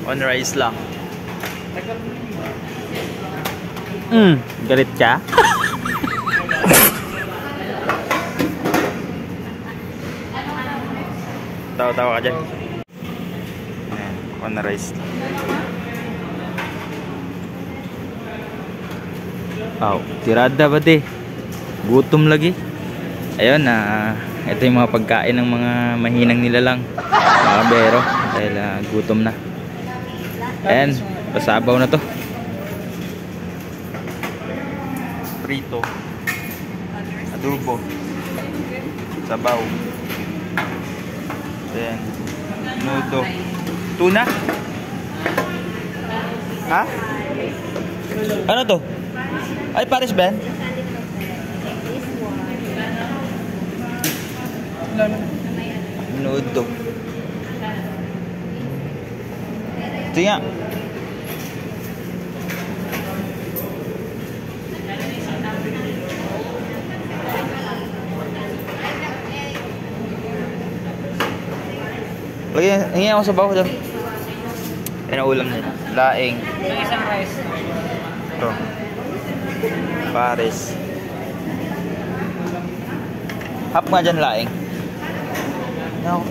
On rice lang. Galit ka? Tawa-tawa ka dyan. Ayan, on rice lang. Oh, tirada ba di? Gutom lagi. Ayun, ito yung mga pagkain ng mga mahinang nilalang, mga kabero, dahil gutom na. Ayan, pasabaw na to. Prito, adobo, sabaw. Ayan, nudo, tuna. Ha? Ano to? Ay, Paris Ben? Nudo. Ito nga. Lagyan, hingi ako sa bawah daw. Yan ang ulam nila. Laing. Isang rice. Ito. Paris. Hap nga dyan laing. No.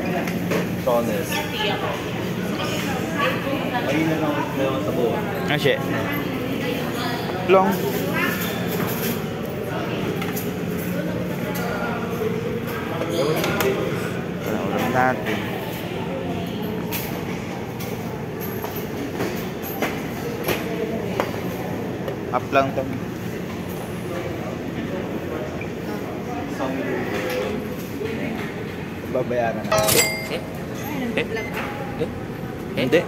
Tones. Ayun na lang sa buwan. Ah, shit. Long. Ulam natin. Up lang to. Babayaran natin. Hindi.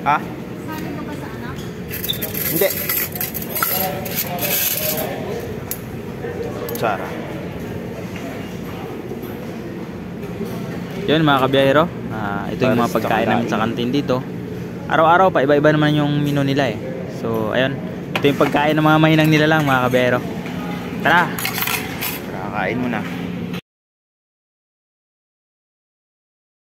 Ha? Hindi. Sara. Yun mga kabiyahero, ito yung mga pagkain namin sa kantin dito. Araw-araw pa, iba-iba naman yung menu nila eh. So ayun, ito yung pagkain ng mga mahinang nila lang mga kabiyahero. Tara, kain muna.